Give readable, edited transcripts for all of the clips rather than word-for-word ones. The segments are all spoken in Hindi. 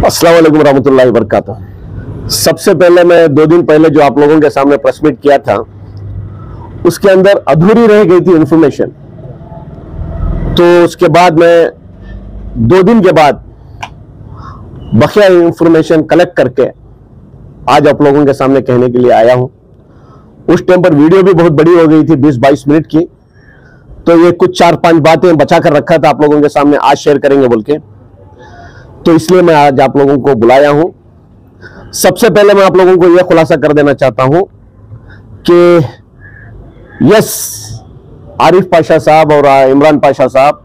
अस्सलाम वालेकुम रहमतुल्लाहि व बरकातुहू। सबसे पहले मैं 2 दिन पहले जो आप लोगों के सामने प्रेस मीट किया था उसके अंदर अधूरी रह गई थी इंफॉर्मेशन, तो उसके बाद मैं 2 दिन के बाद बकिया इंफॉर्मेशन कलेक्ट करके आज आप लोगों के सामने कहने के लिए आया हूं। उस टाइम पर वीडियो भी बहुत बड़ी हो गई थी, 20-22 मिनट की, तो ये कुछ 4-5 बातें बचा कर रखा था आप लोगों के सामने आज शेयर करेंगे बोल के, तो इसलिए मैं आज आप लोगों को बुलाया हूं। सबसे पहले मैं आप लोगों को यह खुलासा कर देना चाहता हूं कि यस, आरिफ पाशा साहब और इमरान पाशा साहब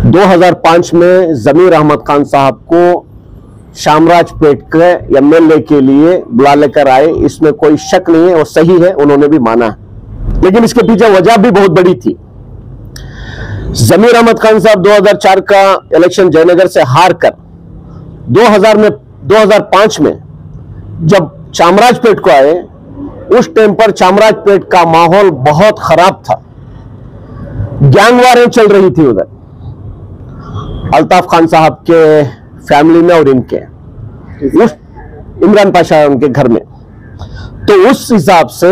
2005 में जमीर अहमद खान साहब को शामराजपेट के एमएलए के लिए बुला लेकर आए, इसमें कोई शक नहीं है और सही है, उन्होंने भी माना है। लेकिन इसके पीछे वजह भी बहुत बड़ी थी। जमीर अहमद खान साहब 2004 का इलेक्शन जयनगर से हार कर 2005 में जब चामराजपेट को आए, उस टाइम पर चामराजपेट का माहौल बहुत खराब था, गैंगवारें चल रही थी उधर अल्ताफ खान साहब के फैमिली में और इनके उस इमरान पाशा उनके घर में। तो उस हिसाब से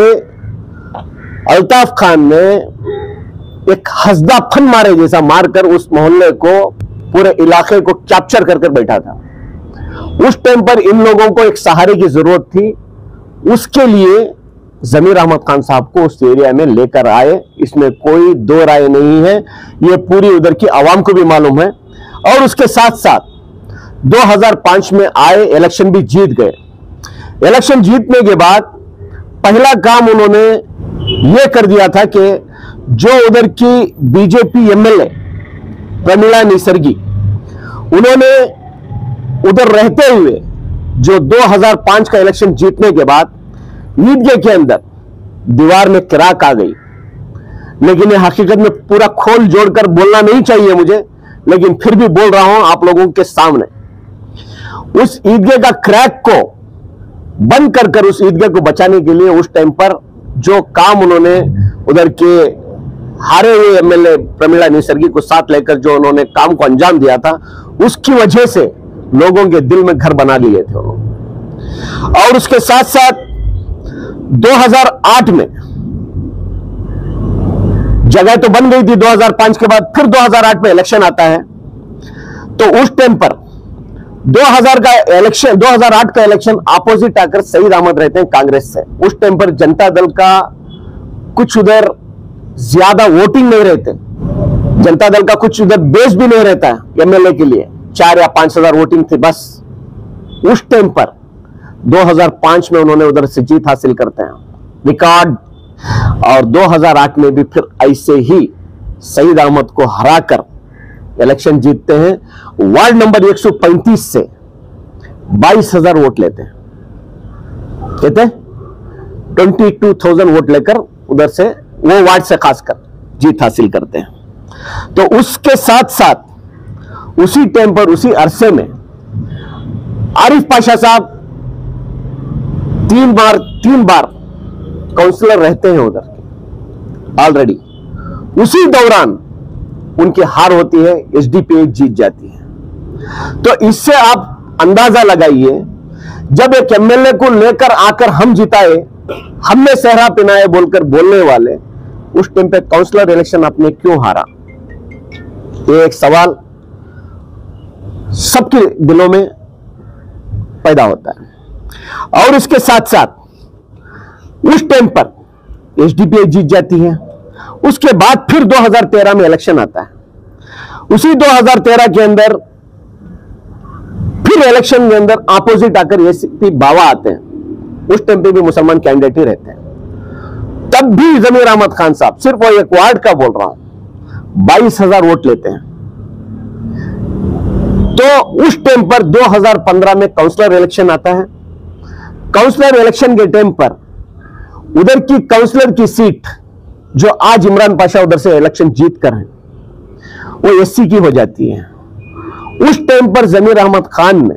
अल्ताफ खान ने एक हसदा फन मारे जैसा मारकर उस मोहल्ले को, पूरे इलाके को कैप्चर कर बैठा था। उस टाइम पर इन लोगों को एक सहारे की जरूरत थी, उसके लिए जमीर अहमद खान साहब को उस एरिया में लेकर आए, इसमें कोई दो राय नहीं है, ये पूरी उधर की आवाम को भी मालूम है। और उसके साथ साथ 2005 में आए, इलेक्शन भी जीत गए। इलेक्शन जीतने के बाद पहला काम उन्होंने यह कर दिया था कि जो उधर की बीजेपी एमएलए प्रमिला निसर्गी, उन्होंने उधर रहते हुए जो 2005 का इलेक्शन जीतने के बाद ईदगाह के अंदर दीवार में क्रैक आ गई, लेकिन ये हकीकत में पूरा खोल जोड़कर बोलना नहीं चाहिए मुझे, लेकिन फिर भी बोल रहा हूं आप लोगों के सामने। उस ईदगाह का क्रैक को बंद कर उस ईदगाह को बचाने के लिए उस टाइम पर जो काम उन्होंने उधर के हारे हुए एमएलए प्रमिला निसर्गी को साथ लेकर जो उन्होंने काम को अंजाम दिया था, उसकी वजह से लोगों के दिल में घर बना लिए थे उन्होंने। और उसके साथ साथ 2008 में जगह तो बन गई थी, 2005 के बाद फिर 2008 में इलेक्शन आता है, तो उस टाइम पर 2008 का इलेक्शन अपोजिट आकर सईद अहमद रहते हैं कांग्रेस से। उस टाइम पर जनता दल का कुछ उधर ज्यादा वोटिंग नहीं रहते, जनता दल का कुछ उधर बेस भी नहीं रहता है एमएलए के लिए, 4 या 5 हजार वोटिंग थी बस। उस टाइम पर 2005 में उन्होंने उधर से जीत हासिल करते हैं रिकॉर्ड, और 2008 में भी फिर ऐसे ही सईद अहमद को हराकर इलेक्शन जीतते हैं। वार्ड नंबर 135 से 22,000 वोट लेते हैं, कहते 22,000 वोट लेकर उधर से वो वार्ड से खासकर जीत हासिल करते हैं। तो उसके साथ साथ उसी टाइम पर, उसी अरसे में आरिफ पाशा साहब 3 बार काउंसलर रहते हैं उधर ऑलरेडी। उसी दौरान उनकी हार होती है, एसडीपी जीत जाती है। तो इससे आप अंदाजा लगाइए, जब एक एमएलए को लेकर आकर हम जिताए, हमने सहरा पिनाए बोलकर बोलने वाले, उस टाइम पे काउंसलर इलेक्शन आपने क्यों हारा? ये एक सवाल सबके दिलों में पैदा होता है। और इसके साथ साथ उस टाइम पर एसडीपी जीत जाती है। उसके बाद फिर 2013 में इलेक्शन आता है। उसी 2013 के अंदर फिर इलेक्शन के अंदर अपोजिट आकर एसीपी बावा आते हैं। उस टाइम पे भी मुसलमान कैंडिडेट ही रहते हैं। तब भी जमीर अहमद खान साहब, सिर्फ वो एक वार्ड का बोल रहा हूं, 22,000 वोट लेते हैं। तो उस टाइम पर 2015 में काउंसलर इलेक्शन आता है। काउंसलर इलेक्शन के टाइम पर उधर की काउंसलर की सीट जो आज इमरान पाशा उधर से इलेक्शन जीत कर है, वो एससी की हो जाती है। उस टाइम पर जमीर अहमद खान ने,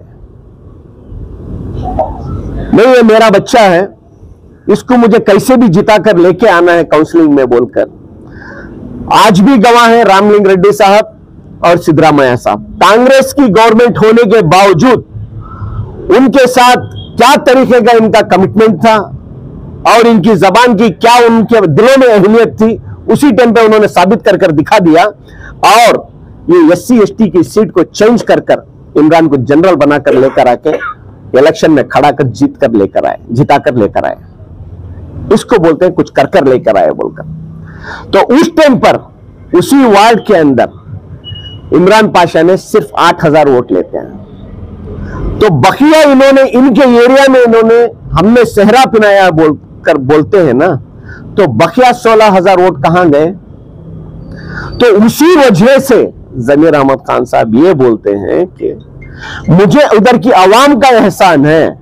नहीं ये मेरा बच्चा है, इसको मुझे कैसे भी जिता कर लेके आना है काउंसलिंग में बोलकर, आज भी गवाह है रामलिंग रेड्डी साहब, और सिद्धरामैया साहब, कांग्रेस की गवर्नमेंट होने के बावजूद उनके साथ क्या तरीके का इनका कमिटमेंट था और इनकी जबान की क्या उनके दिलों में अहमियत थी, उसी टाइम पे उन्होंने साबित कर कर दिखा दिया। और ये SC ST की सीट को चेंज कर कर इमरान को जनरल बनाकर लेकर आके इलेक्शन में खड़ा कर जिता कर लेकर आए। इसको बोलते हैं कुछ कर लेकर आए बोलकर। तो उस टाइम पर उसी वार्ड के अंदर इमरान पाशा ने सिर्फ 8,000 वोट लेते हैं। तो बकिया इन्होंने इनके एरिया में इन्होंने हमने सेहरा पिनाया बोलकर बोलते हैं ना, तो बकिया 16,000 वोट कहां गए? तो उसी वजह से जमीर अहमद खान साहब ये बोलते हैं कि मुझे उधर की आवाम का एहसान है,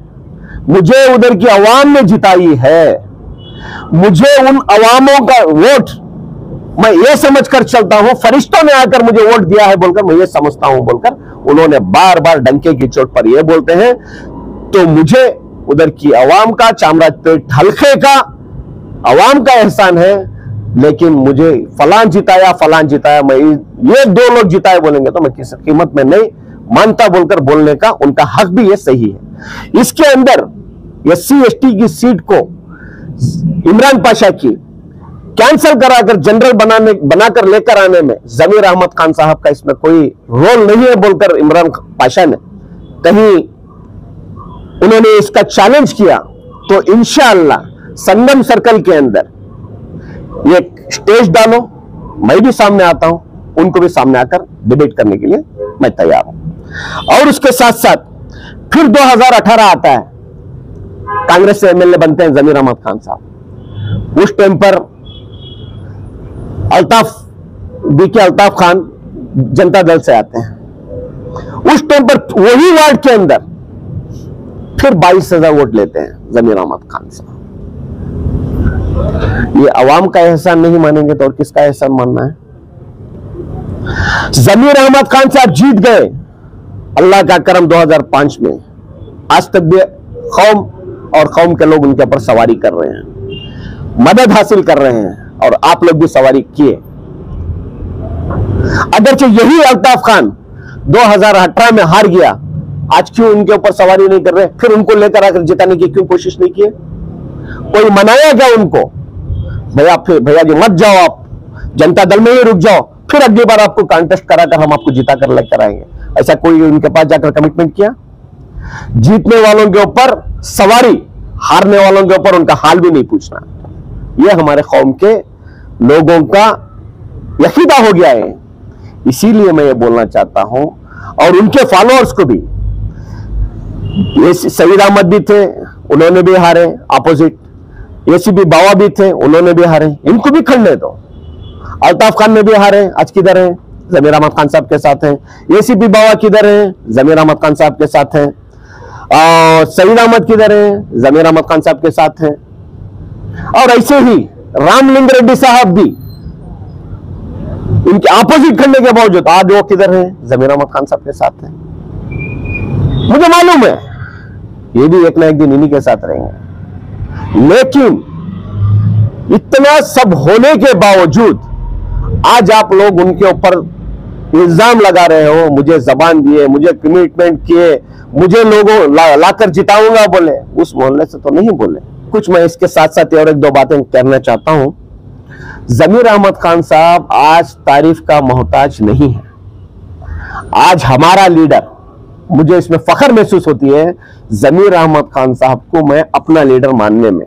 मुझे उधर की आवाम ने जिताई है, मुझे उन अवामों का वोट मैं ये समझकर चलता हूं, फरिश्तों ने आकर मुझे वोट दिया है बोलकर मैं ये समझता हूं बोलकर उन्होंने बार बार डंके की चोट पर यह बोलते हैं। तो मुझे उधर की आवाम का, चामराजपेट हल्के का आवाम का एहसान है, लेकिन मुझे फलान जिताया, मैं ये 2 लोग जिताए बोलेंगे तो मैं किसी कीमत में नहीं मानता बोलकर बोलने का उनका हक भी ये सही है। इसके अंदर SC ST की सीट को इमरान पाशा की कैंसिल कराकर जनरल बनाकर लेकर आने में जमीर अहमद खान साहब का इसमें कोई रोल नहीं है बोलकर इमरान पाशा ने कहीं उन्होंने इसका चैलेंज किया। तो इंशाअल्लाह संगम सर्कल के अंदर ये स्टेज डालो, मैं भी सामने आता हूं, उनको भी सामने आकर डिबेट करने के लिए मैं तैयार हूं। और उसके साथ साथ फिर 2018 आता है, कांग्रेस से MLA बनते हैं जमीर अहमद खान साहब। उस टाइम पर अल्ताफ खान जनता दल से आते हैं। उस टाइम पर वही वार्ड के अंदर फिर 22,000 वोट लेते हैं जमीर अहमद खान साहब। ये अवाम का एहसान नहीं मानेंगे तो और किसका एहसान मानना है? जमीर अहमद खान साहब जीत गए, अल्लाह का करम 2005 में। आज तक भी कौम के लोग उनके ऊपर सवारी कर रहे हैं, मदद हासिल कर रहे हैं, और आप लोग भी सवारी किए। अगरचे यही अल्ताफ खान 2018 में हार गया, आज क्यों उनके ऊपर सवारी नहीं कर रहे? फिर उनको लेकर आकर जिताने की क्यों कोशिश नहीं किए? कोई मनाया क्या उनको? भैया जी मत जाओ, आप जनता दल में ही रुक जाओ, फिर अगली बार आपको कॉन्टेस्ट कराकर हम आपको जिता कर लेकर आएंगे। ऐसा कोई उनके पास जाकर कमिटमेंट किया? जीतने वालों के ऊपर सवारी, हारने वालों के ऊपर उनका हाल भी नहीं पूछना। यह हमारे कौम के लोगों का यकीदा हो गया है। इसीलिए मैं ये बोलना चाहता हूं, और उनके फॉलोअर्स को भी, ये सईद अहमद भी थे, उन्होंने भी हारे अपोजिट, ACP बावा भी थे, उन्होंने भी हारे, इनको भी खड़ने दो। अल्ताफ खान ने भी हारे, आज किधर है? जमीर अहमद खान साहब के साथ हैं। ACP बावा किधर है? जमीर अहमद खान साहब के साथ हैं। और सईद अहमद किधर है? जमीर अहमद खान साहब के साथ हैं। और ऐसे ही रामलिंग रेड्डी साहब भी इनके ऑपोजिट करने के बावजूद आज वो किधर है? जमीर अहमद खान साहब के साथ हैं। मुझे मालूम है ये भी एक ना एक दिन इन्हीं के साथ रहेंगे, लेकिन इतना सब होने के बावजूद आज आप लोग उनके ऊपर इल्जाम लगा रहे हो, मुझे जबान दिए, मुझे कमिटमेंट किए, मुझे लोगों लाकर जिताऊंगा बोले, उस मोहल्ले से तो नहीं बोले। कुछ मैं इसके साथ साथ और 1-2 बातें कहना चाहता हूं। जमीर अहमद खान साहब आज तारीफ का मोहताज नहीं है। आज हमारा लीडर, मुझे इसमें फख्र महसूस होती है जमीर अहमद खान साहब को मैं अपना लीडर मानने में।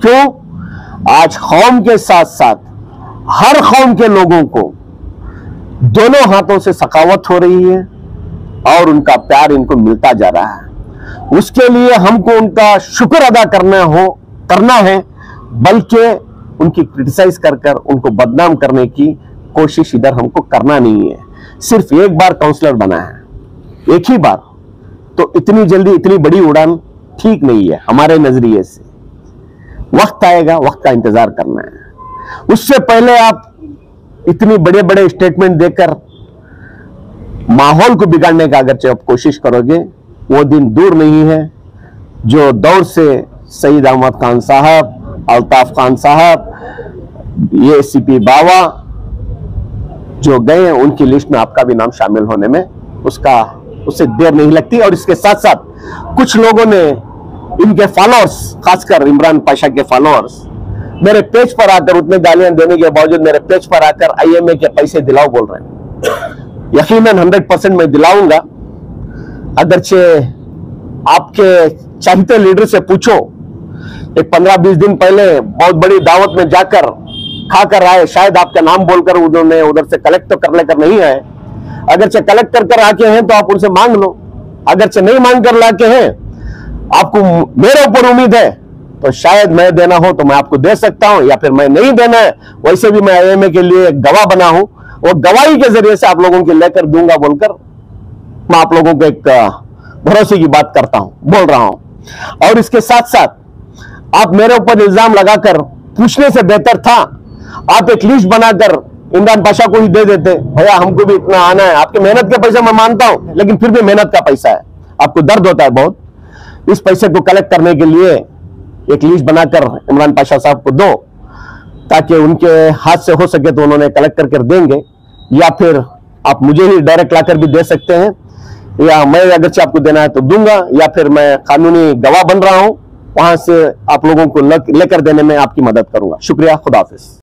क्यों? आज कौम के साथ साथ हर कौम के लोगों को दोनों हाथों से सखावत हो रही है और उनका प्यार इनको मिलता जा रहा है। उसके लिए हमको उनका शुक्र अदा करना है, बल्कि उनकी क्रिटिसाइज कर उनको बदनाम करने की कोशिश इधर हमको करना नहीं है। सिर्फ एक बार काउंसलर बना है, एक ही बार, तो इतनी जल्दी इतनी बड़ी उड़ान ठीक नहीं है हमारे नजरिए से। वक्त आएगा, वक्त का इंतजार करना है। उससे पहले आप इतनी बड़े बड़े स्टेटमेंट देकर माहौल को बिगाड़ने का अगर आप कोशिश करोगे, वो दिन दूर नहीं है जो दौर से सईद अहमद खान साहब, अल्ताफ खान साहब, ACP बावा, जो गए हैं उनकी लिस्ट में आपका भी नाम शामिल होने में उससे देर नहीं लगती। और इसके साथ साथ कुछ लोगों ने, इनके फॉलोअर्स, खासकर इमरान पाशा के फॉलोअर्स, मेरे पेज पर आकर, उतने गालियां देने के बावजूद मेरे पेज पर आकर IMA के पैसे दिलाओ बोल रहे हैं। यकीनन 100% मैं दिलाऊंगा। अगरचे आपके चाहते लीडर से पूछो, एक 15-20 दिन पहले बहुत बड़ी दावत में जाकर खाकर आए, शायद आपका नाम बोलकर उन्होंने उधर से कलेक्ट तो कर लेकर नहीं आए। अगरचे कलेक्ट कर आके हैं तो आप उनसे मांग लो, अगरचे नहीं मांग कर लाके हैं, आपको मेरे ऊपर उम्मीद है तो शायद मैं देना हो तो मैं आपको दे सकता हूं, या फिर मैं नहीं देना है, वैसे भी मैं IMA के लिए गवाह बना हूं, वो गवाही के जरिए से आप लोगों की लेकर दूंगा बोलकर मैं आप लोगों को एक भरोसे की बात करता हूं, बोल रहा हूं। और इसके साथ साथ आप मेरे ऊपर इल्जाम लगाकर पूछने से बेहतर था आप एक लिस्ट बनाकर इमरान पाशा को ही दे देते, भैया हमको भी इतना आना है। आपके मेहनत के पैसे मैं मानता हूं, लेकिन फिर भी मेहनत का पैसा है, आपको दर्द होता है बहुत। इस पैसे को कलेक्ट करने के लिए एक लिस्ट बनाकर इमरान पाशा साहब को दो, ताकि उनके हाथ से हो सके तो उन्होंने कलेक्ट करके देंगे, या फिर आप मुझे ही डायरेक्ट लाकर भी दे सकते हैं, या मैं अगर आपको देना है तो दूंगा, या फिर मैं कानूनी गवाह बन रहा हूं, वहां से आप लोगों को लेकर देने में आपकी मदद करूंगा। शुक्रिया, खुदा हाफिज।